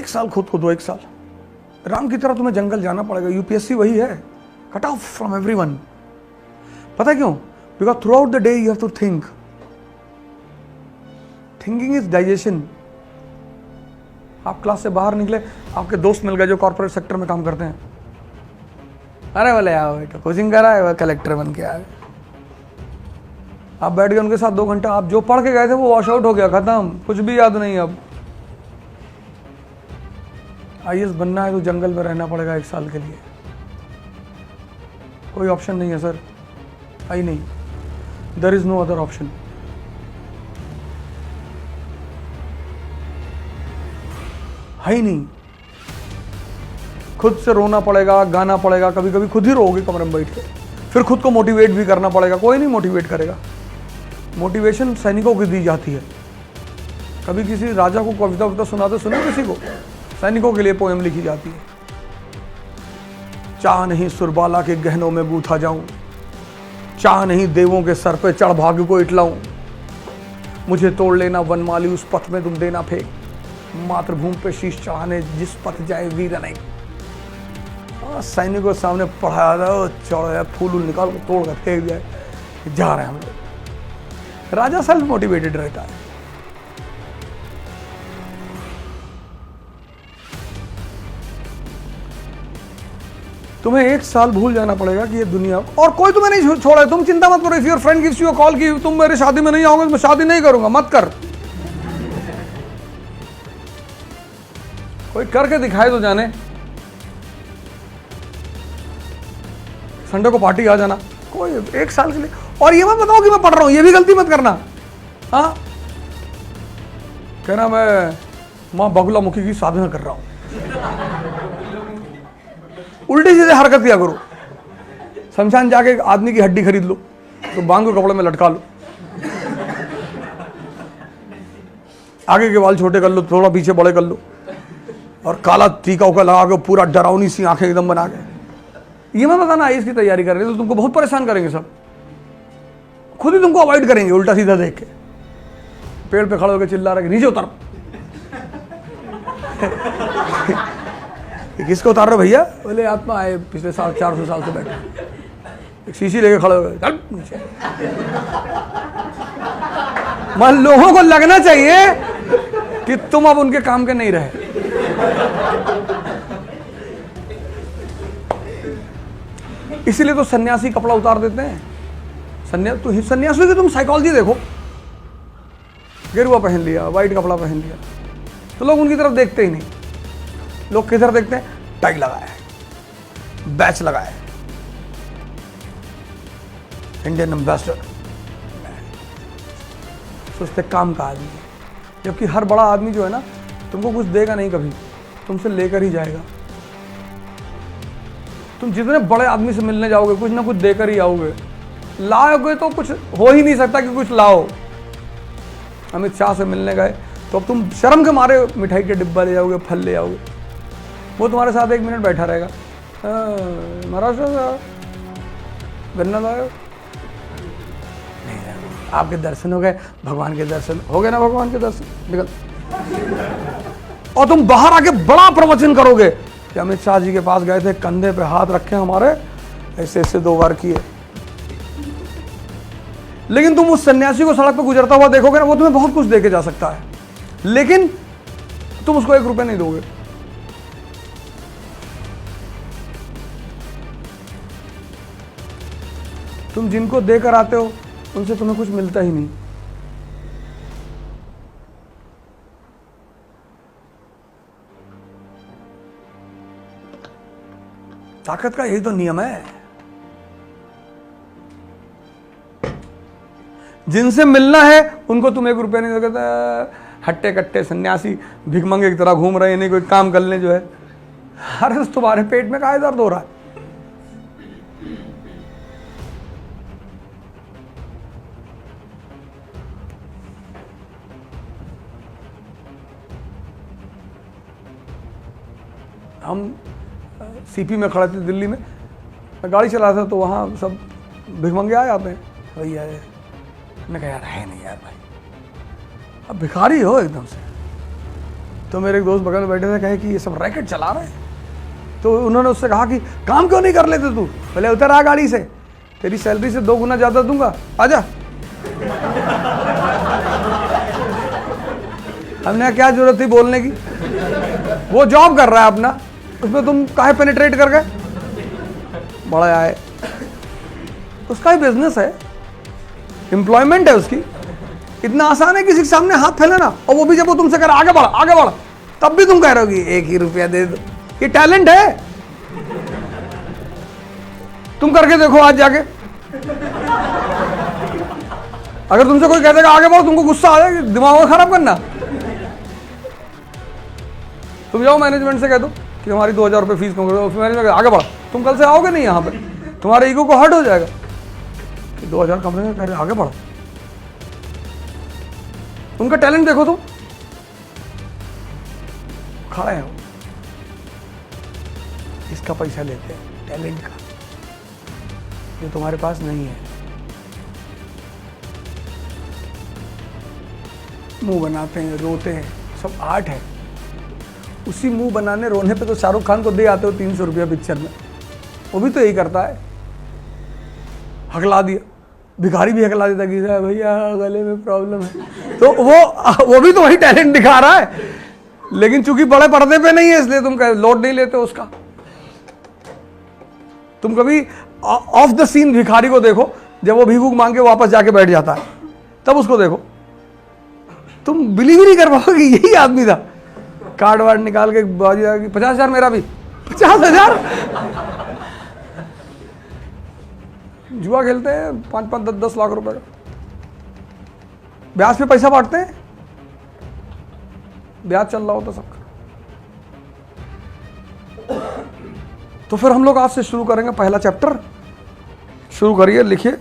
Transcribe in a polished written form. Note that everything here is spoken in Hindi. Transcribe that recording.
साल खुद को दो, 1 साल राम की तरह तुम्हें जंगल जाना पड़ेगा। यूपीएससी वही है, कट ऑफ फ्रॉम एवरीवन। पता है क्यों? Because throughout the day you have to think. Thinking is digestion. आप क्लास से बाहर निकले, आपके दोस्त मिल गए जो कॉर्पोरेट सेक्टर में काम करते हैं, अरे बोले यार बेटा कोचिंग करा है, कलेक्टर बन के आ गए। आप बैठ गए उनके साथ 2 घंटा, आप जो पढ़ के गए थे वो वॉश आउट हो गया, खत्म, कुछ भी याद नहीं। अब आईएएस बनना है तो जंगल में रहना पड़ेगा 1 साल के लिए, कोई ऑप्शन नहीं है सर, आई नहीं, there is no other option. है ही नहीं। खुद से रोना पड़ेगा, गाना पड़ेगा, कभी कभी खुद ही रोओगे कमरे में बैठ के, फिर खुद को मोटिवेट भी करना पड़ेगा। कोई नहीं मोटिवेट करेगा। मोटिवेशन सैनिकों को दी जाती है। कभी किसी राजा को कविता वविता सुनाते सुना किसी को? सैनिकों के लिए पोएम लिखी जाती है। चाह नहीं सुरबाला के गहनों में गूथा जाऊं, चाह नहीं देवों के सर पे चढ़ भाग्य को इटलाऊं, मुझे तोड़ लेना वनमाली उस पथ में तुम देना फेंक, मातृभूमि पे शीश चढ़ाने जिस पथ जाए वीर नहीं। सैनिकों के सामने पढ़ाया था, चढ़ फूल निकाल के तोड़ कर फेंक जाए, जा रहे हैं हम लोग। राजा सेल्फ मोटिवेटेड रहता है। तुम्हें 1 साल भूल जाना पड़ेगा कि ये दुनिया, और कोई तुम्हें नहीं छोड़ा है। तुम चिंता मत करो। If your friend gives you a call कि तुम मेरे शादी में नहीं आओगे तो मैं शादी नहीं करूंगा, मत कर। कोई करके दिखाए तो जाने। संडे को पार्टी आ जाना, कोई 1 साल के लिए। और ये मत बताओ कि मैं पढ़ रहा हूं, ये भी गलती मत करना। हाँ, कहना मैं मां बगुला मुखी की साधना कर रहा हूं। उल्टी सीधे हरकत किया करो। शमशान जाके आदमी की हड्डी खरीद लो तो बांध को कपड़े में लटका लो, आगे के बाल छोटे कर लो, थोड़ा पीछे बड़े कर लो, और काला टीका उका लगा के पूरा डरावनी सी आंखें एकदम बना के। ये मैं बताना इसकी तैयारी कर रहे हैं तो तुमको बहुत परेशान करेंगे सब, खुद ही तुमको अवॉइड करेंगे उल्टा सीधा देख के। पेड़ पे खड़े होकर चिल्ला रहे नीचे उतर। किसको उतार रहे हो भैया? बोले आत्मा आए पिछले 400 साल से बैठे, एक शीशी लेके खड़े हो गए, चल नीचे। मतलब लोगों को लगना चाहिए कि तुम अब उनके काम के नहीं रहे। इसीलिए तो सन्यासी कपड़ा उतार देते हैं। सन्यासी की तुम साइकोलॉजी देखो, गेरुआ पहन लिया, व्हाइट कपड़ा पहन लिया, तो लोग उनकी तरफ देखते ही नहीं। लोग किधर देखते हैं? टाई लगाया है, बैच लगाया है, इंडियन एम्बेसडर, सोचते काम का आदमी है। जबकि हर बड़ा आदमी जो है ना, तुमको कुछ देगा नहीं कभी, तुमसे लेकर ही जाएगा। तुम जितने बड़े आदमी से मिलने जाओगे कुछ ना कुछ देकर ही आओगे। लाओगे तो कुछ हो ही नहीं सकता कि कुछ लाओ। अमित शाह से मिलने गए तो अब तुम शर्म के मारे मिठाई के डिब्बा ले जाओगे, फल ले जाओगे, वो तुम्हारे साथ 1 मिनट बैठा रहेगा। महाराष्ट्र से गन्ना लाए, आपके दर्शन हो गए, भगवान के दर्शन हो गए ना, भगवान के दर्शन निकल। और तुम बाहर आके बड़ा प्रवचन करोगे कि अमित शाह जी के पास गए थे, कंधे पे हाथ रखे हमारे, ऐसे ऐसे 2 बार किए। लेकिन तुम उस सन्यासी को सड़क पर गुजरता हुआ देखोगे ना, वो तुम्हें बहुत कुछ देके जा सकता है, लेकिन तुम उसको 1 रुपया नहीं दोगे। तुम जिनको देकर आते हो उनसे तुम्हें कुछ मिलता ही नहीं। ताकत का यही तो नियम है। जिनसे मिलना है उनको तुम 1 रुपया नहीं दोगे। हट्टे कट्टे सन्यासी भिखमंगे की तरह घूम रहे हैं, नहीं कोई काम कर ले जो है। अरे तुम्हारे पेट में काहे दर्द हो रहा है? हम सीपी में खड़े थे दिल्ली में, मैं गाड़ी चला था तो वहाँ सब भिखमंगे आ जाते हैं, भैया मैं कहा यार है नहीं यार भाई, अब भिखारी हो एकदम से, तो मेरे एक दोस्त बगल में बैठे थे, कहे कि ये सब रैकेट चला रहे हैं। तो उन्होंने उससे कहा कि काम क्यों नहीं कर लेते तू? पहले उतर आ गाड़ी से, तेरी सैलरी से 2 गुना ज़्यादा दूंगा, आजा। हमने क्या जरूरत थी बोलने की? वो जॉब कर रहा है अपना, उसमें तुम काहे पेनिट्रेट कर गए? बड़ा आए, उसका ही बिजनेस है, एम्प्लॉयमेंट है उसकी। इतना आसान है किसी के सामने हाथ फैलाना, और वो भी जब वो तुमसे कर आगे बढ़, तब भी तुम कह रहे हो कि 1 ही रुपया दे दो। ये टैलेंट है, तुम करके देखो आज जाके। अगर तुमसे कोई कह देगा आगे बढ़ो, तुमको गुस्सा आ जाएगा, दिमाग खराब करना। तुम जाओ मैनेजमेंट से कह दो कि हमारी 2000 रुपये फीस कम करो, मैनेजमेंट आगे बढ़ो, तुम कल से आओगे नहीं यहाँ पे, तुम्हारे ईगो को हर्ट हो जाएगा कि 2000 कम कह रहे आगे बढ़ो। उनका टैलेंट देखो, तुम खड़े हो, इसका पैसा लेते हैं टैलेंट का, जो तुम्हारे पास नहीं है। मुंह बनाते हैं, रोते हैं, सब आर्ट है। उसी मुंह बनाने रोने पे तो शाहरुख खान को दे आते हो 300 रुपया पिक्चर में, वो भी तो यही करता है, हकला दिया। भिखारी भी हकला देता कि भैया गले में प्रॉब्लम है, तो वो भी तो वही टैलेंट दिखा रहा है, लेकिन चूंकि बड़े पर्दे पे नहीं है इसलिए तुम लोड नहीं लेते उसका। तुम कभी ऑफ द सीन भिखारी को देखो, जब वो भीख मांग के वापस जाके बैठ जाता है, तब उसको देखो, तुम बिलीव ही नहीं कर पाओगे यही आदमी था। कार्ड वार्ड निकाल के बाजी 50,000 मेरा भी, 50,000। जुआ खेलते हैं 5-5, 10-10 लाख रुपए का, ब्याज पे पैसा बांटते हैं, ब्याज चल रहा होता सबका। तो फिर हम लोग आज से शुरू करेंगे पहला चैप्टर। शुरू करिए, लिखिए।